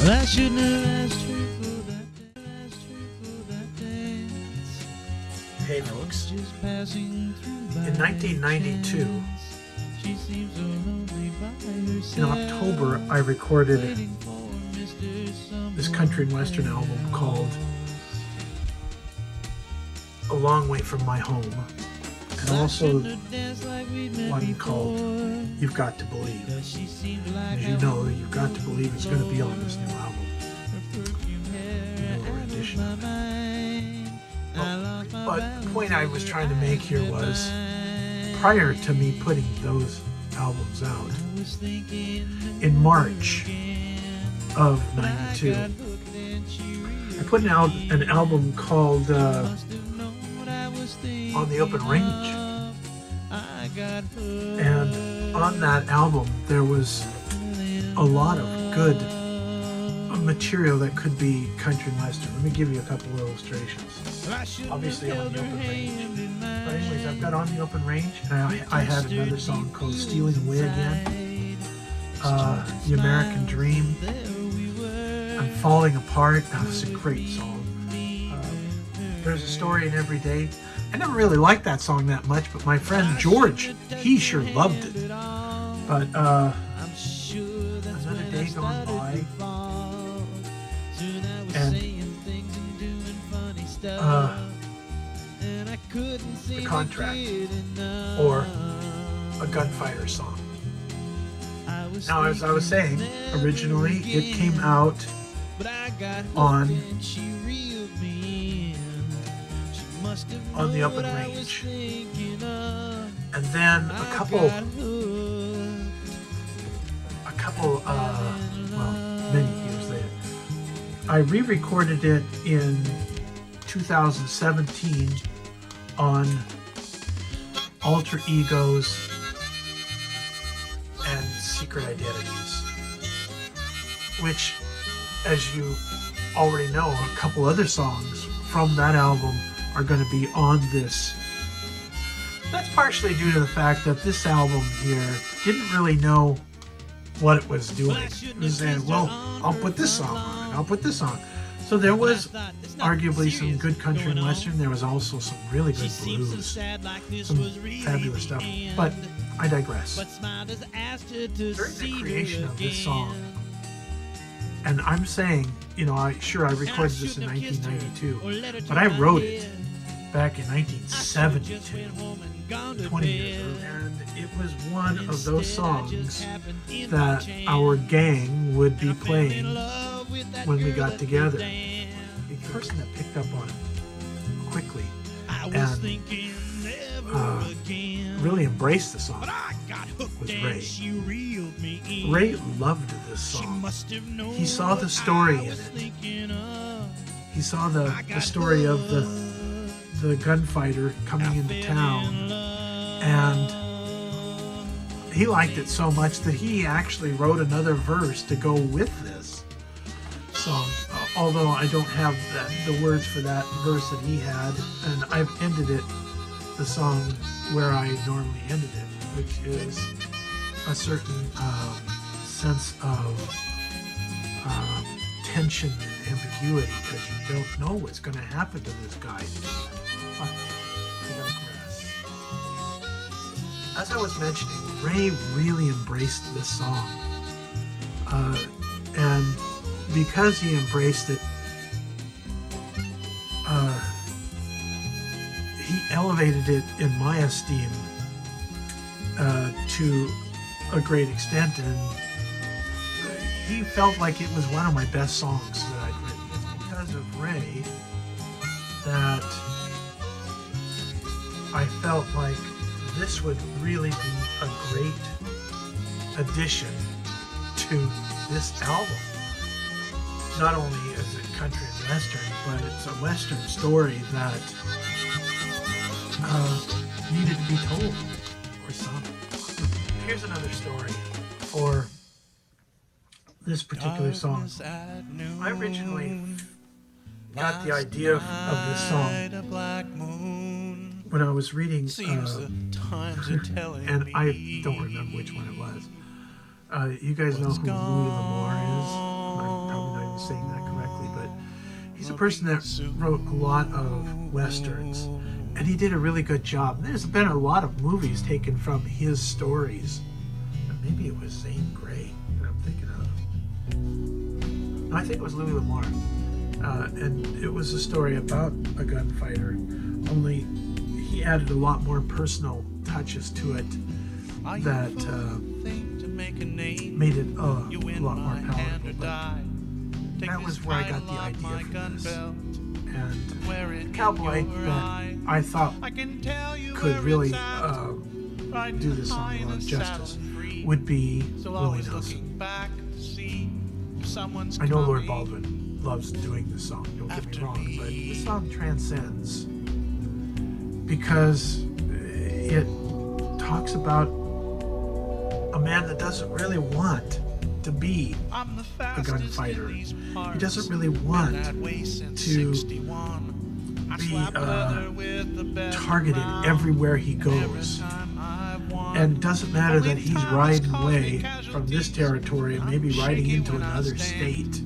I shouldn't have asked her for that dance. Hey folks, Just passing through in 1992, she seems so lonely by in herself. October, I recorded Waiting for Mr. Someone. this country and western album called A Long Way From My Home, and also one called You've Got to Believe. As you know, You've Got to Believe is going to be on this new album. No rendition of it. But the point I was trying to make here was, prior to me putting those albums out, in March of '92, I put out an album called On the Open Range. And on that album, there was a lot of good material that could be country and western. Let me give you a couple of illustrations. Obviously On the Open Range. But anyways, I've got On the Open Range, and I had another song called Stealing Away Again. The American Dream. I'm Falling Apart. That was a great song. There's a Story in Every Day. I never really liked that song that much, but my friend George, he sure loved it. But Another Day Gone By, and The Contract, or a Gunfighter song. Now, as I was saying, originally it came out on the Open Range, and then a couple many years later, I re-recorded it in 2017 on Alter Egos and Secret Identities, which, as you already know, a couple other songs from that album are going to be on this. That's partially due to the fact that this album here didn't really know what it was doing. It was saying, well, I'll put this song on it, I'll put this on. So there was arguably some good country and western. There was also some really good blues, some fabulous stuff. But I digress. During the creation of this song, and I'm saying, you know, I recorded this in 1992, but I wrote it back in 1972, 20 years ago, and it was one of those songs that our gang would be playing when we got together. The person that picked up on it quickly and really embraced the song was Ray. Ray loved this song. He saw the story in it. He saw the story of the gunfighter coming into town, and he liked it so much that he actually wrote another verse to go with this song. Although I don't have the words for that verse that he had, and I've ended the song where I normally ended it, which is a certain sense of tension and ambiguity, because you don't know what's going to happen to this guy. I digress. As I was mentioning, Ray really embraced this song, and because he embraced it, he elevated it in my esteem to a great extent, and he felt like it was one of my best songs that I'd written. It's because of Ray that I felt like this would really be a great addition to this album. Not only is it country and western, but it's a western story that needed to be told, or something. Here's another story for this particular song. I originally got the idea of this song when I was reading, and I don't remember which one it was. You guys know who Louis L'Amour is? Probably not I'm saying that correctly, but he's a person that wrote a lot of westerns, and he did a really good job. There's been a lot of movies taken from his stories. Maybe it was Zane Grey that I'm thinking of. No, I think it was Louis L'Amour. And it was a story about a gunfighter, only he added a lot more personal touches to it that made it a lot more palatable. But that was where I got the idea for this. And the cowboy that I thought could really do this song a lot of justice would be Willie Nelson. I know Lord Baldwin loves doing this song, don't get me wrong, but this song transcends because it talks about a man that doesn't really want to be a gunfighter. He doesn't really want to be targeted everywhere he goes. And it doesn't matter that he's riding away from this territory and maybe riding into another state.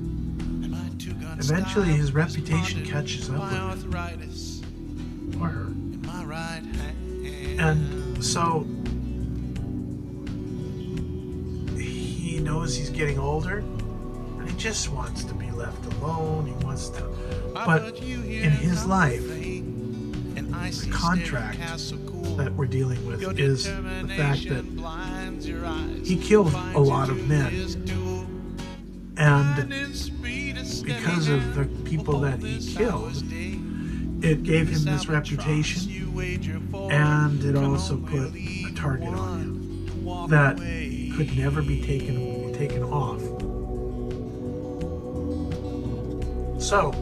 Eventually his reputation catches up with him. Or her. And so he knows he's getting older and he just wants to be left alone. He wants to, but in his life, the contract that we're dealing with is the fact that he killed a lot of men, and because of the people that he killed, it gave him this reputation, and it also put a target on him that could never be taken off. So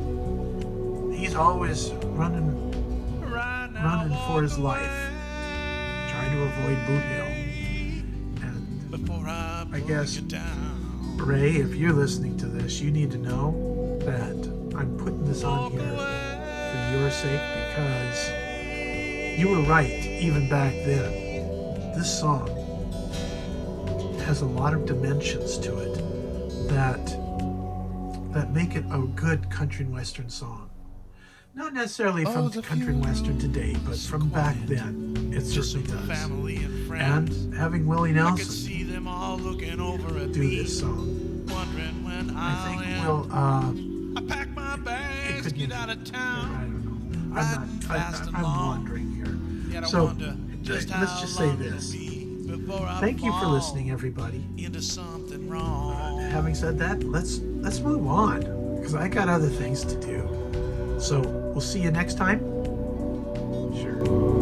he's always running for his life, trying to avoid Boot Hill. And I guess, Ray, if you're listening to this, you need to know that I'm putting this on here for your sake, because you were right even back then. This song has a lot of dimensions to it that make it a good country and western song. Not necessarily from country and western today, but from back then, it certainly does. And having Willie Nelson do this song, I think will, it could be, I don't know. I'm wandering here. So, let's just say this. Thank you for listening, everybody. Having said that, let's move on, because I got other things to do. So, we'll see you next time. Sure.